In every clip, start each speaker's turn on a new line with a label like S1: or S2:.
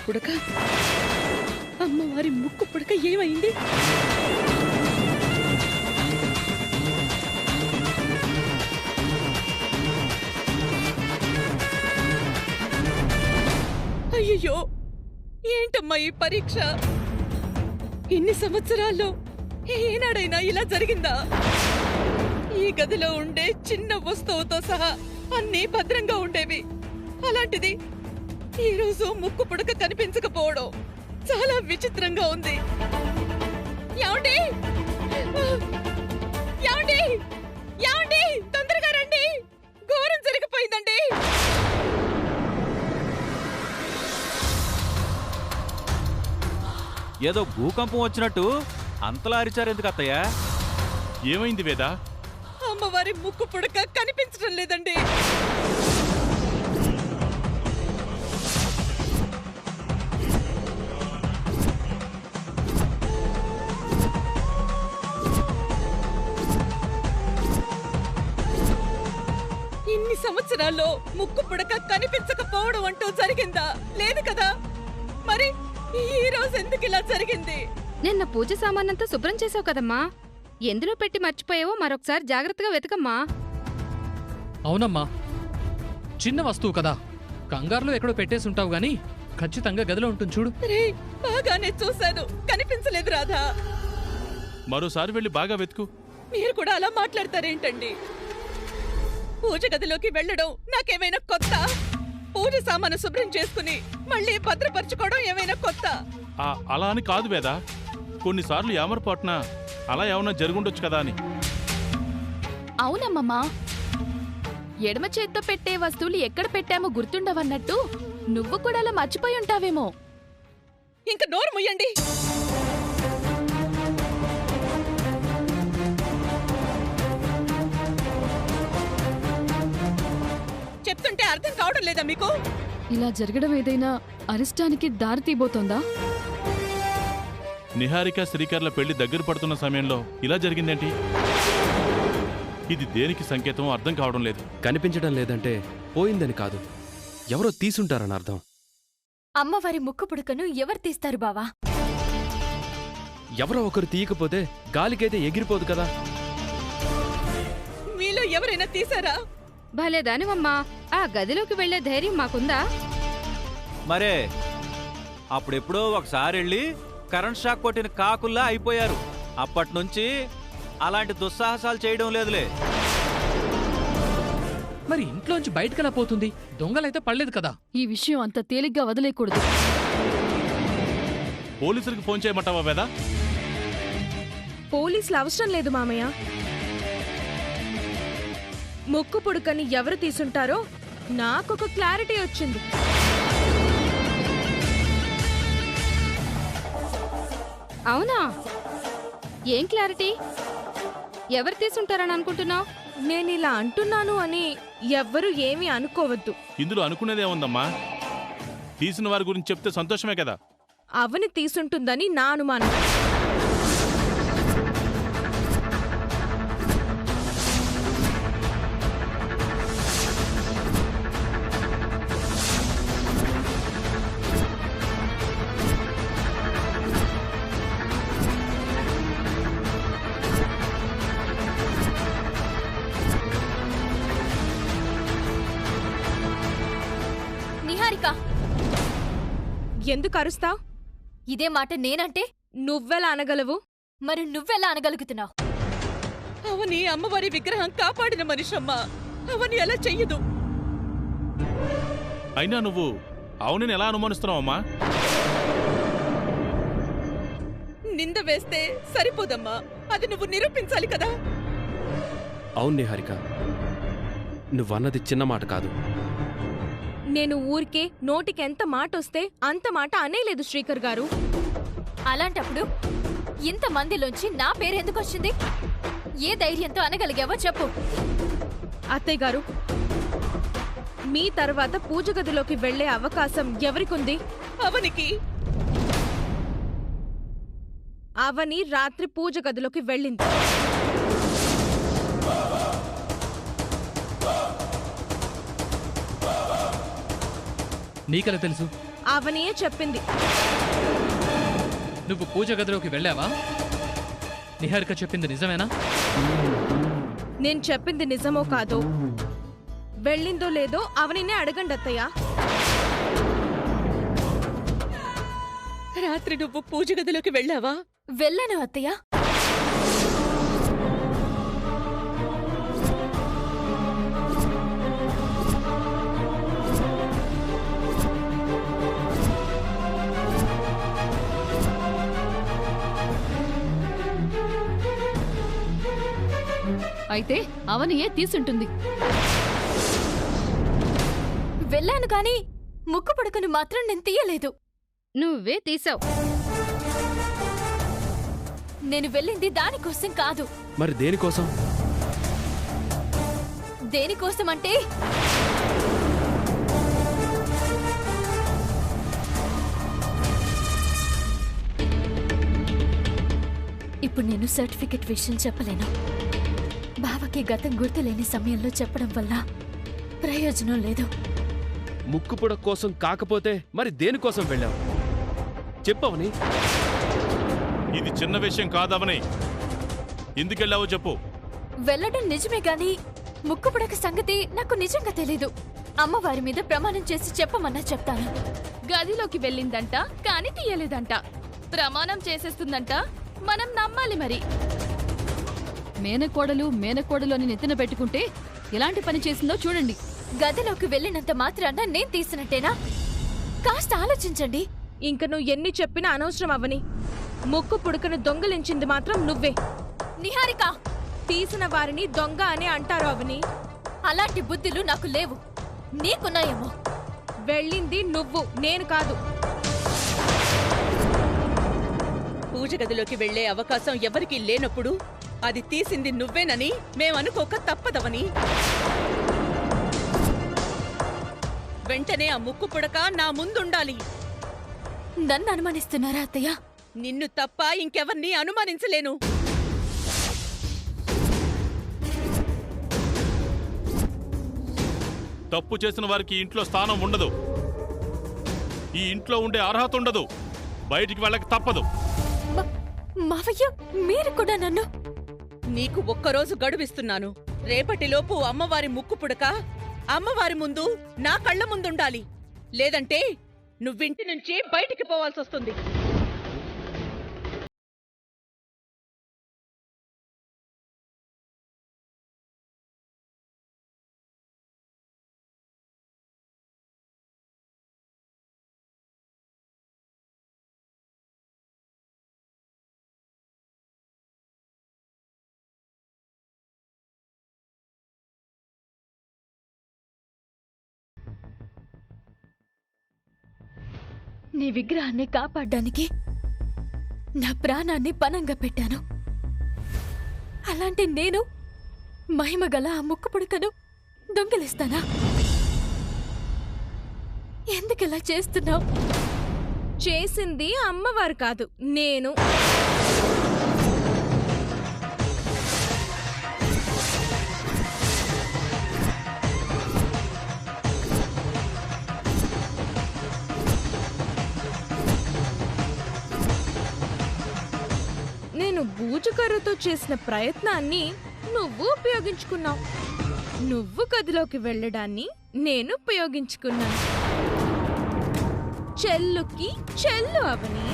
S1: పుడక అమ్మవారి ముక్కు పుడక ఏమైంది? అయ్యో, ఏంటమ్మా ఈ పరీక్ష? ఇన్ని సంవత్సరాల్లో ఏనాడైనా ఇలా జరిగిందా? ఈ గదిలో ఉండే చిన్న వస్తువుతో సహా అన్నీ భద్రంగా ఉండేవి. అలాంటిది ఈ రోజు ముక్కు పుడక కనిపించకపోవడం చాలా విచిత్రంగా ఉంది. యాండి యాండి యాండి, తొందరగా రండి, ఘోరం జరిగిపోయిందండి.
S2: ఏదో భూకంపం వచ్చినట్టు అంతలా అరిచారు ఎందుకు అత్తయ్య?
S3: ఏమైంది వేదా?
S1: అమ్మవారి ముక్కు పుడక కనిపించడం లేదండి. ఇన్ని సంవత్సరాల్లో ముక్కు పుడక కనిపించకపోవడం అంటూ జరిగిందా? లేదు కదా. మరి ఈ రోజు ఎందుకు ఇలా జరిగింది?
S4: నిన్న పూజ సామానంతా శుభ్రం చేసావు కదమ్మా, ఎందులో పెట్టి మర్చిపోయావో మరొకసారి జాగ్రత్తగా వెతకమ్మా.
S5: అవునమ్మా, చిన్న వస్తువు కదా, కంగారులో ఎక్కడో పెట్టేసుంటావు గాని ఖచ్చితంగా గదిలో ఉంటుంది చూడు.
S1: బాగానే చూశాను, కనిపించలేదు రాధా.
S3: మరోసారి వెళ్ళి బాగా వెతుకు.
S1: మీరు కూడా అలా మాట్లాడతారేంటండి? పూజ గదిలోకి వెళ్ళడం నాకేమైనా కొత్త? పూజ సామాను శుభ్రం చేసుకుని మళ్ళీ భద్రపరచుకోవడం ఏమైనా కొత్త?
S3: అలా అని కాదు వేదా, కొన్నిసార్లు ఏమరపాటున అలా ఏమన్నా జరుగుండొచ్చు కదా అని.
S6: అవునమ్మమ్మా, ఎడమ చేత్తో పెట్టే వస్తువులు ఎక్కడ పెట్టామో గుర్తుండవన్నట్టు నువ్వు కూడా అలా మర్చిపోయి ఉంటావేమో.
S1: ఇంక నోరు ముయ్యండి. చెప్తుంటే అర్థం కావడం లేదా మీకు?
S6: ఇలా జరగడం ఏదైనా అరిష్టానికి దారి తీబోతోందా?
S3: నిహారిక శ్రీకర్ల పెళ్లి దగ్గర పడుతున్న సమయంలో ఇలా జరిగిందేంటి? ఇది దేనికి సంకేతం అర్థం కావడం లేదు.
S7: కనిపించడం లేదంటే పోయిందని కాదు, ఎవరో తీసుంటారని అర్థం.
S6: అమ్మవారి ముక్కు పుడకను ఎవరు తీస్తారు బావా?
S7: ఎవరో ఒకరు తీయకపోతే గాలికైతే ఎగిరిపోదు కదా.
S1: మీలో ఎవరైనా తీసారా?
S4: భలేదానివమ్మా, ఆ గదిలోకి వెళ్లే ధైర్యం మాకుందా?
S2: మరే అప్పుడెప్పుడో ఒకసారి వెళ్ళి కరెంట్ షాక్ కొట్టిన కాకుల్లా అయిపోయారు. అప్పట్నుంచి అలాంటి దుస్సాహసాలు చేయడం లేదులే.
S5: మరి ఇంట్లోంచి బయటకెలా పోతుంది? దొంగలైతే పడలేదు కదా.
S6: ఈ విషయం అంత తేలిగ్గా వదిలేయకూడదు.
S3: పోలీసులకు ఫోన్ చేయమంటావా వేదా?
S8: పోలీసులు అవసరం లేదు మామయ్య. ముక్కు పుడకని ఎవరు తీసుంటారో నాకొక క్లారిటీ వచ్చింది.
S4: అవునా? ఏం క్లారిటీ? ఎవరు తీసుంటారని అనుకుంటున్నావు?
S8: నేనిలా అంటున్నాను అని ఎవ్వరూ ఏమీ అనుకోవద్దు.
S3: ఇందులో అనుకునేదేముందమ్మా? తీసిన వారి గురించి చెప్తే సంతోషమే కదా.
S8: అవని తీసుంటుందని నా అనుమానం.
S6: నిహారిక,
S8: ఎందుకు అరుస్తావ్?
S6: ఇదే మాట నేనంటే
S8: నువ్వెలా అనగలవు?
S6: మరి నువ్వెలా అనగలుగుతున్నావు?
S1: అవని అమ్మవారి విగ్రహం కాపాడిన మనిషమ్మా, అవని అలా చెయ్యదు.
S3: అయినా నువ్వు అవునని ఎలా అనుమానిస్తున్నావమ్మా?
S1: నింద వేస్తే సరిపోదమ్మా, అది నువ్వు నిరూపించాలి కదా.
S7: అవును నిహారిక, నువ్వన్నది చిన్న మాట కాదు.
S8: నేను ఊరికే నోటికెంత మాటొస్తే అంత మాట అనేలేదు శ్రీకర్ గారు.
S6: అలాంటప్పుడు ఇంతమందిలోంచి నా పేరెందుకొచ్చింది? ఏ ధైర్యంతో అనగలిగావో చెప్పు.
S8: అత్తయ్య గారు, మీ తర్వాత పూజ గదిలోకి వెళ్లే అవకాశం ఎవరికుంది?
S1: అవనికి.
S8: అవని రాత్రి పూజ గదిలోకి వెళ్ళింది.
S5: నీకెలా తెలుసు?
S8: అవనియే చెప్పింది.
S5: నువ్వు పూజ గదిలోకి వెళ్ళావా? నిహారిక చెప్పింది నిజమేనా?
S8: నేను చెప్పింది నిజమో కాదో వెళ్ళిందో లేదో అవనినే అడగండి అత్తయ్య.
S1: రాత్రి నువ్వు పూజ గదిలోకి వెళ్ళావా?
S6: వెళ్ళాను అత్తయ్య. అయితే అవనియే తీసుంటుంది. వెళ్ళాను కాని ముక్కు పుడకను మాత్రం నేను తీయలేదు.
S4: నువ్వే తీసావు.
S6: నేను వెళ్ళింది దానికోసం కాదు.
S7: మరి దేనికోసం?
S6: దేనికోసం అంటే ఇప్పుడు నేను సర్టిఫికెట్ విషయం చెప్పలేను. బావకి గతం గుర్తులేని సమయంలో చెప్పడం వల్ల ప్రయోజనం లేదు.
S7: ముక్కుపుడ కోసం కాకపోతే మరి దేనికోసం వెళ్ళావు? చెప్పవని.
S3: ఇది చిన్న విషయం కాదవని. ఎందుకెళ్ళావో చెప్పు.
S6: వెళ్ళడం నిజమే గాని ముక్కుపుడక సంగతి నాకు నిజంగా తెలీదు. అమ్మవారి మీద ప్రమాణం చేసి చెప్పమన్నా చెప్తాను. గదిలోకి వెళ్ళిందంట కాని తీయలేదంట. ప్రమాణం చేసేస్తుందంట. మనం నమ్మాలి మరి. మేనకోడలు అని నెత్తిన పెట్టుకుంటే ఎలాంటి పని చేసిందో చూడండి. గదిలోకి వెళ్ళినంత మాత్రాన నేను తీసినట్టేనా? కాస్త ఆలోచించండి.
S8: ఇంక నువ్వు ఎన్ని చెప్పినా అనవసరం అవని. ముక్కు పుడకను దొంగలించింది మాత్రం నువ్వే.
S6: నిహారిక,
S8: తీసిన వారిని దొంగ అని అంటారు అవని.
S6: అలాంటి బుద్ధులు నాకు లేవు. నీకున్నాయేమో.
S8: వెళ్ళింది నువ్వు, నేను కాదు.
S1: పూజ గదిలోకి వెళ్లే అవకాశం ఎవరికీ లేనప్పుడు అది తీసింది నువ్వేనని మేమనుకోక తప్పదవని. వెంటనే ఆ ముక్కు పుడక నా ముందుండాలి.
S6: నన్ను అనుమానిస్తున్నారా అత్తయ్య?
S1: నిన్ను తప్ప ఇంకెవర్నీ అనుమానించలేను.
S3: తప్పు చేసిన వారికి ఇంట్లో స్థానం ఉండదు. ఈ ఇంట్లో ఉండే అర్హత ఉండదు. బయటికి వెళ్ళక తప్పదు.
S6: మావయ్య, మీరు కూడా నన్ను...
S1: నీకు ఒక్కరోజు గడువిస్తున్నాను. రేపటిలోపు అమ్మవారి ముక్కు పుడక అమ్మవారి ముందు నా కళ్ళ ముందుండాలి. లేదంటే నువ్వింటి నుంచి బయటికి పోవాల్సొస్తుంది.
S6: నీ విగ్రహాన్ని కాపాడ్డానికి నా ప్రాణాన్ని పణంగా పెట్టాను. అలాంటి నేను మహిమగల ఆ ముక్కు పుడకను దొంగిలిస్తానా? ఎందుకిలా చేస్తున్నావు?
S8: చేసింది అమ్మవారు కాదు, నేను. నేను బూజుకర్రతో చేసిన ప్రయత్నాన్ని నువ్వు ఉపయోగించుకున్నావు. నువ్వు గదిలోకి వెళ్ళడాన్ని నేను ఉపయోగించుకున్నాను. చెల్లుకి చెల్లు అవని.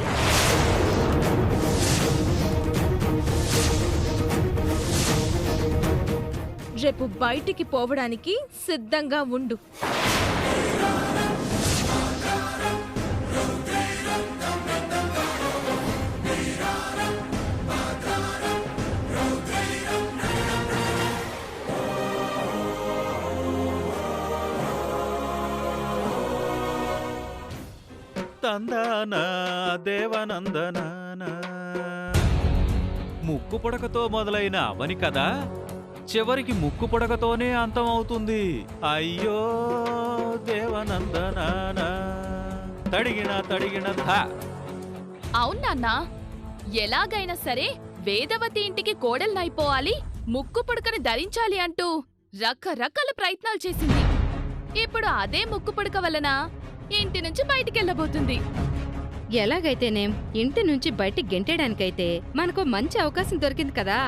S8: రేపు బయటికి పోవడానికి సిద్ధంగా ఉండు.
S2: తందానా దేవనందనానా. ముక్కు పుడకతో మొదలైన అవని కదా చివరికి ముక్కు పుడకతోనే అంతం అవుతుంది. అయ్యో దేవనందనానా. తడిగిన ధా.
S6: అవునన్నా, ఎలాగైనా సరే వేదవతి ఇంటికి కోడల్నైపోవాలి, ముక్కు పుడకని ధరించాలి అంటూ రకరకాల ప్రయత్నాలు చేసింది. ఇప్పుడు అదే ముక్కు పుడక వలన ఇంటి నుంచి బయటికెళ్ళబోతుంది.
S4: ఎలాగైతేనేం ఇంటి నుంచి బయటికి గెంటేయడానికైతే మనకు మంచి అవకాశం దొరికింది కదా.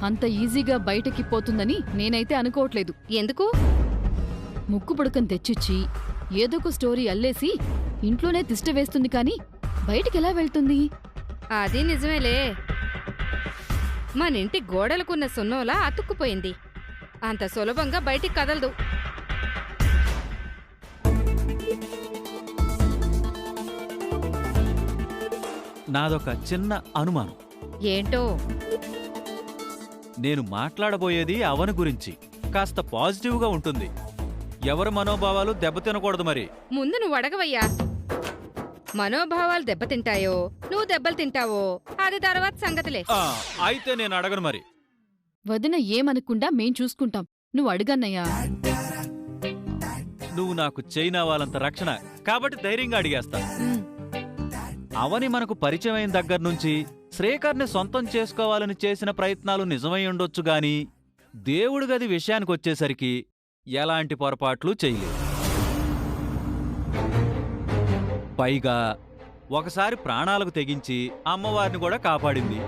S9: అంత ఈజీగా బయటకి పోతుందని నేనైతే అనుకోవట్లేదు.
S4: ఎందుకు?
S9: ముక్కు పుడకం తెచ్చిచ్చి ఏదొక స్టోరీ అల్లేసి ఇంట్లోనే తిష్ట వేస్తుంది కాని బయటికెలా వెళ్తుంది?
S4: అది నిజమేలే. మనింటి గోడలకున్న సున్నోలా అతుక్కుపోయింది. అంత సులభంగా బయటికి కదలదు.
S2: నాదొక చిన్న అనుమానం.
S4: ఏంటో?
S2: నేను మాట్లాడబోయేది అవని గురించి. కాస్త పాజిటివ్గా ఉంటుంది. ఎవరి మనోభావాలు దెబ్బతినకూడదు. మరి
S4: ముందు నువ్వు అడగవయ్యా. మనోభావాలు దెబ్బతింటాయో నువ్వు దెబ్బలు తింటావో అది తర్వాత సంగతిలే.
S2: అయితే నేను అడగను. మరి
S9: వదిన ఏమనకుండా మేం చూసుకుంటాం, నువ్వు అడుగన్నయ్యా.
S2: నువ్వు నాకు చైనా వాళ్ళంత రక్షణ కాబట్టి ధైర్యంగా అడిగేస్తా. అవని మనకు పరిచయం అయిన దగ్గర్నుంచి శ్రీకర్ని సొంతం చేసుకోవాలని చేసిన ప్రయత్నాలు నిజమై ఉండొచ్చు గాని దేవుడి గది విషయానికొచ్చేసరికి ఎలాంటి పొరపాట్లు చేయలేదు. పైగా ఒకసారి ప్రాణాలకు తెగించి అమ్మవారిని కూడా కాపాడింది.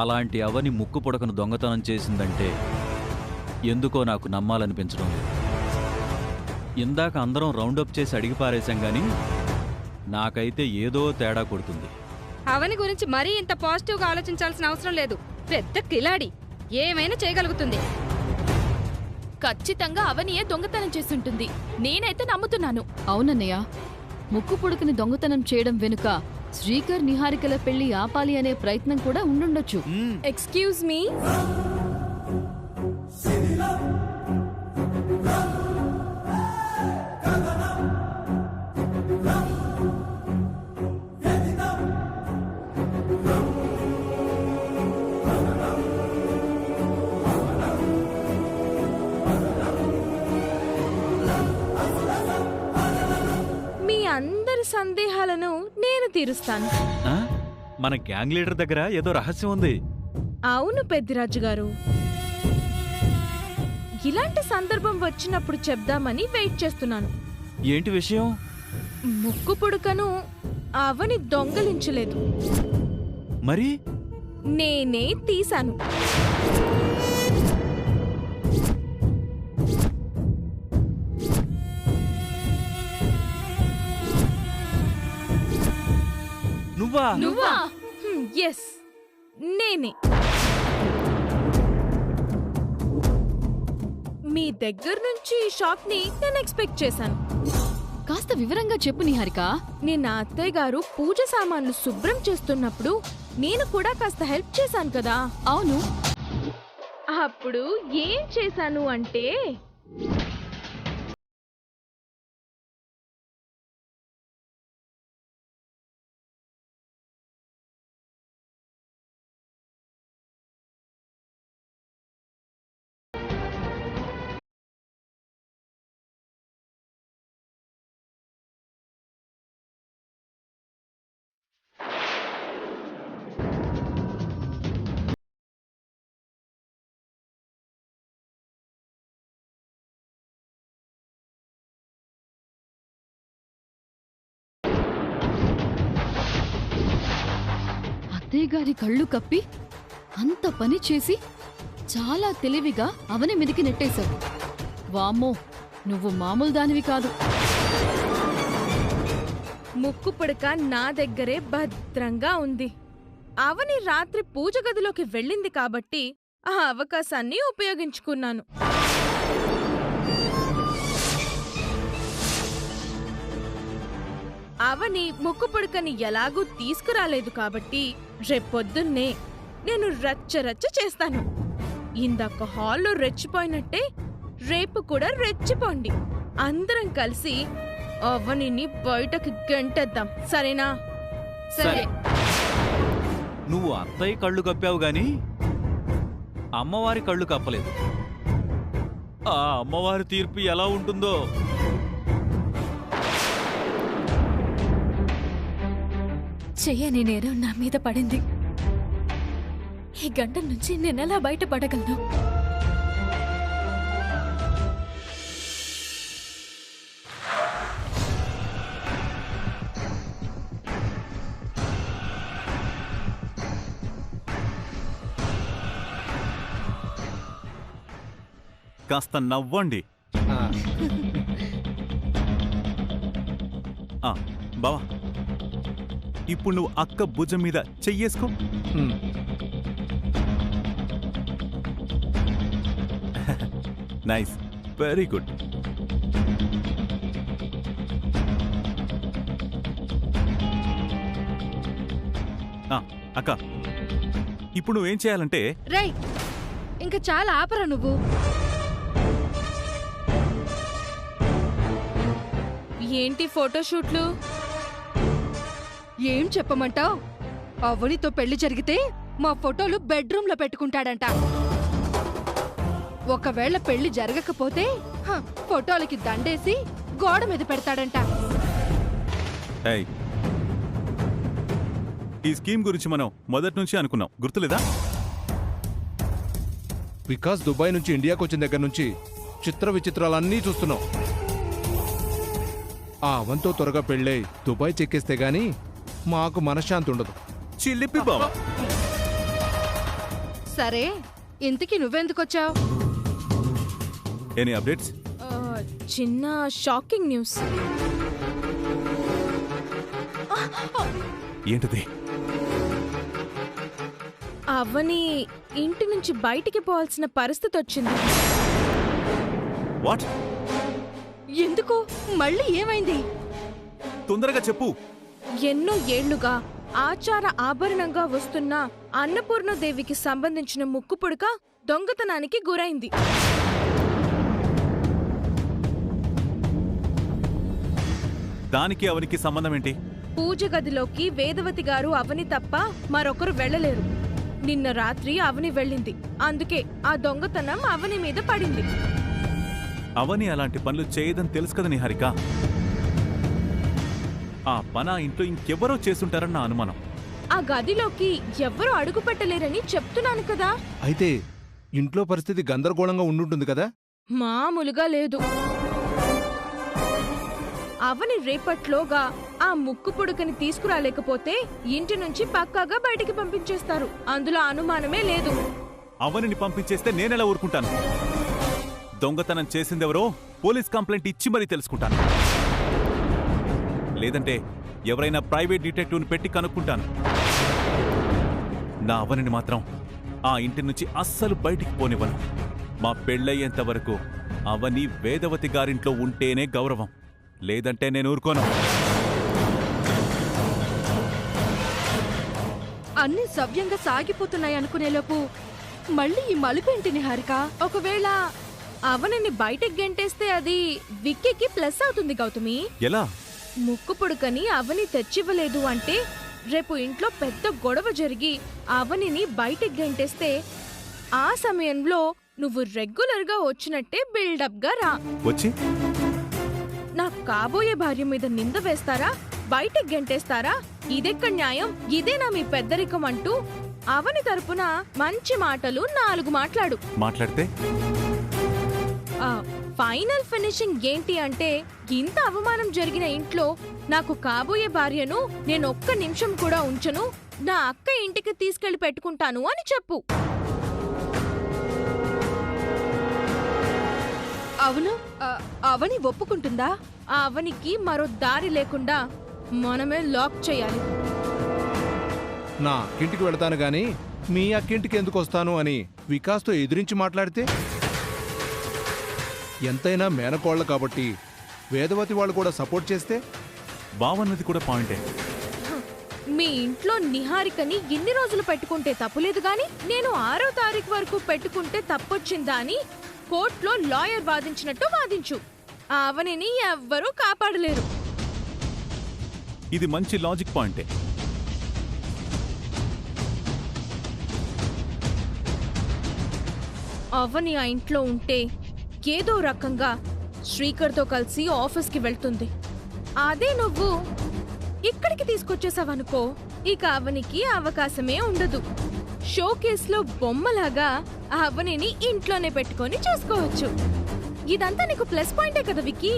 S2: అలాంటి అవని ముక్కు పుడకను దొంగతనం చేసిందంటే ఎందుకో నాకు నమ్మాలనిపించడం లేదు. ఇందాక అందరం రౌండప్ చేసి అడిగి పారేశాం గాని నాకైతే ఏదో తేడా కొడుతుంది.
S4: అవని గురించి మరీ ఇంత పాజిటివ్గా ఆలోచించాల్సిన అవసరం లేదు. పెద్ద కిలాడి, ఏమైనా చేయగలుగుతుంది.
S6: ఖచ్చితంగా అవనియే దొంగతనం చేసుంటుంది. నేనైతే నమ్ముతున్నాను.
S9: అవునన్నయ్య, ముక్కు పుడకని దొంగతనం చేయడం వెనుక శ్రీకర్ నిహారికల పెళ్లి ఆపాలి అనే ప్రయత్నం కూడా ఉండుండొచ్చు.
S8: Excuse me. మీ అందరి సందేహాలను నేను తీరుస్తాను.
S2: ఆ? మన గ్యాంగ్ లీడర్ దగ్గర ఏదో రహస్యం ఉంది.
S8: అవును పెద్దిరాజు గారు, ఇలాంటి సందర్భం వచ్చినప్పుడు చెప్దామని వెయిట్ చేస్తున్నాను.
S2: ఏంటి విషయం?
S8: ముక్కు పుడకను అవని దొంగలించలేదు,
S2: మరి
S8: నేనే తీశాను.
S2: నువ్వా?
S6: నువ్వా?
S8: ఎస్, నేనే. మీ దగ్గర నుంచి ఈ షాప్ ని నేను ఎక్స్పెక్ట్ చేశాను.
S9: కాస్త వివరంగా చెప్పు నిహారిక.
S8: నిన్న అత్తయ్య గారు పూజ సామాన్లు శుభ్రం చేస్తున్నప్పుడు నేను కూడా కాస్త హెల్ప్ చేశాను కదా.
S9: అవును.
S8: అప్పుడు ఏం చేశాను అంటే
S9: అత్తయ్య గారి కళ్ళు కప్పి అంత పని చేసి చాలా తెలివిగా అవని మీదికి నెట్టేశావు. వామ్మో, నువ్వు మామూలు దానివి కాదు.
S8: ముక్కు పుడక నా దగ్గరే భద్రంగా ఉంది. అవని రాత్రి పూజ గదిలోకి వెళ్ళింది కాబట్టి ఆ అవకాశాన్ని ఉపయోగించుకున్నాను. అవని ముక్కు పుడకని ఎలాగూ తీసుకురాలేదు కాబట్టి రేపొద్దున్నే నేను రచ్చరచ్చ చేస్తాను. ఇందాక హాల్లో రెచ్చిపోయినట్టే రేపు కూడా రెచ్చిపోండి. అందరం కలిసి అవనిని బయటకి గెంటేద్దాం, సరేనా?
S2: సరే. నువ్వు అత్తయ్య కళ్ళు కప్పావు గాని అమ్మవారి కళ్ళు కప్పలేదు. ఆ అమ్మవారి తీర్పు ఎలా ఉంటుందో.
S6: చెయ్యని నేరం నా మీద పడింది. ఈ గంట నుంచి నేనెలా బయటపడగలను?
S10: కాస్త నవ్వండి. బావా, ఇప్పుడు నువ్వు అక్క భుజం మీద చెయ్యేసుకో. Nice, very good. అక్క, ఇప్పుడు నువ్వేం చేయాలంటే
S8: రై ఇంకా చాలా ఆపరా నువ్వు. ఏంటి ఫోటోషూట్లు?
S4: ఏం చెప్పమంటావ్? అవనితో పెళ్లి జరిగితే మా ఫోటోలు బెడ్రూమ్ లో పెట్టుకుంటాడంట. ఒకవేళ పెళ్లి జరగకపోతే ఫోటోలకి దండేసి గోడ మీద పెడతాడంట.
S10: ఈ స్కీమ్ గురించి మనం మొదటి నుంచి అనుకున్నాం, గుర్తులేదా?
S11: వికాస్ దుబాయ్ నుంచి ఇండియాకు వచ్చిన దగ్గర నుంచి చిత్ర విచిత్రాలన్నీ చూస్తున్నాం. ఆ అవంతో త్వరగా పెళ్ళై దుబాయ్ చెక్కేస్తే గాని మాకు మనశ్శాంతి ఉండదు.
S10: చిల్లిపి బావా.
S4: సరే, ఇంతకీ నువ్వెందుకొచ్చావు?
S10: Any updates?
S8: చిన్న షాకింగ్ న్యూస్.
S10: ఏంటది?
S8: అవని ఇంటి నుంచి బయటికి పోవాల్సిన పరిస్థితి వచ్చింది.
S10: వాట్?
S4: ఎందుకు? మళ్ళీ ఏమైంది?
S10: తొందరగా చెప్పు.
S8: ఎన్నో ఏళ్లుగా ఆచార ఆభరణంగా వస్తున్న అన్నపూర్ణదేవికి సంబంధించిన ముక్కుపుడక దొంగతనానికి గురైంది.
S10: దానికి అవనికి సంబంధం ఏంటి?
S8: పూజ గదిలోకి వేదవతి గారు అవని తప్ప మరొకరు వెళ్లలేరు. నిన్న రాత్రి అవని వెళ్ళింది. అందుకే ఆ దొంగతనం అవని మీద పడింది.
S10: అవని అలాంటి పనులు చేయదని తెలుసు కదా నిహారిక. ఆ పని ఆ ఇంట్లో ఇంకెవరో చేసుంటారన్న అనుమానం.
S8: ఆ గదిలోకి ఎవ్వరూ అడుగు పెట్టలేరని చెప్తున్నాను కదా.
S11: అయితే ఇంట్లో పరిస్థితి గందరగోళంగా ఉండుంటుంది కదా?
S8: మామూలుగా లేదు. అవని రేపట్లోగా ఆ ముక్కు పుడకని తీసుకురాలేకపోతే ఇంటి నుంచి పక్కాగా బయటికి పంపించేస్తారు. అందులో అనుమానమే లేదు.
S10: అవనిని పంపించేస్తే నేనెలా ఊరుకుంటాను? దొంగతనం చేసిందెవరో పోలీస్ కంప్లైంట్ ఇచ్చి మరీ తెలుసుకుంటాను. లేదంటే ఎవరైనా ప్రైవేట్ డిటెక్టివ్ని పెట్టి కనుక్కుంటాను. నా అవనిని మాత్రం ఆ ఇంటి నుంచి అస్సలు బయటికి పోనివ్వను. మా పెళ్ళయ్యేంత వరకు అవని వేదవతి గారింట్లో ఉంటేనే గౌరవం, లేదంటే నేను ఊరుకోను.
S4: అన్ని సవ్యంగా సాగిపోతున్నాయి అనుకునేలోపు మళ్ళీ ఈ మలుపేంటి నిహారిక?
S8: ఒకవేళ అవనిని బయటకు గెంటేస్తే అది విక్కీకి ప్లస్ అవుతుంది గౌతమి.
S10: ఎలా?
S8: ముక్కు పుడకని అవని తెచ్చివ్వలేదు అంటే రేపు ఇంట్లో పెద్ద గొడవ జరిగి అవనిని బయటకు గెంటేస్తే ఆ సమయంలో నువ్వు రెగ్యులర్గా వచ్చినట్టే బిల్డప్గా రా.
S10: వచ్చి
S8: నా కాబోయే భార్య మీద నింద వేస్తారా, బయటకు గెంటేస్తారా? ఇదెక్కడ న్యాయం? ఇదేనా మీ పెద్దరికం అంటూ అవని తరపున మంచి మాటలు 4
S10: మాట్లాడితే
S8: ఫైనల్ ఫినిషింగ్ ఏంటి అంటే, ఇంత అవమానం జరిగిన ఇంట్లో నాకు కాబోయే భార్యను నేను ఒక్క నిమిషం కూడా ఉంచను, నా అక్క ఇంటికి తీసుకెళ్లి పెట్టుకుంటాను అని చెప్పు.
S4: అవును, అవని ఒప్పుకుంటుందా?
S8: ఆ అవనికి మరో దారి లేకుండా మనమే లాక్ చేయాలి.
S11: నా అక్కింటికి వెళతాను గాని మీ అక్కింటికి ఎందుకు వస్తాను అని వికాస్తో ఎదిరించి మాట్లాడితే? ఎంతైనా మేనకోళ్ల కాబట్టి వేదవతి వాళ్ళు కూడా సపోర్ట్ చేస్తే?
S10: బావన్నది కూడా పాయింటే.
S8: మీ ఇంట్లో నిహారికని ఇన్ని రోజులు పెట్టుకుంటే తప్పులేదు గాని నేను 6వ తారీఖు వరకు పెట్టుకుంటే తప్పొచ్చిందా అని కోర్టులో లాయర్ వాదించినట్టు వాదించు. ఆ అవనిని ఎవ్వరూ కాపాడలేరు.
S10: ఇది మంచి లాజిక్ పాయింటే.
S8: అవని ఆ ఇంట్లో ఉంటే ఏదో రకంగా శ్రీకర్తో కలిసి ఆఫీస్కి వెళ్తుంది. అదే నువ్వు ఇక్కడికి తీసుకొచ్చేసావనుకో, ఇక అవనికి అవకాశమే ఉండదు. షోకేస్లో బొమ్మలాగా అవనిని ఇంట్లోనే పెట్టుకొని చూసుకోవచ్చు. ఇదంతా నీకు ప్లస్ పాయింటే కదా విక్కీ?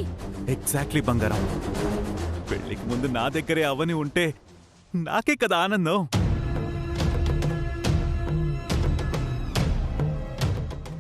S10: ఎగ్జాక్ట్లీ బంగారం. పెళ్లికి ముందు నా దగ్గరే అవని ఉంటే నాకే కదా ఆనందం.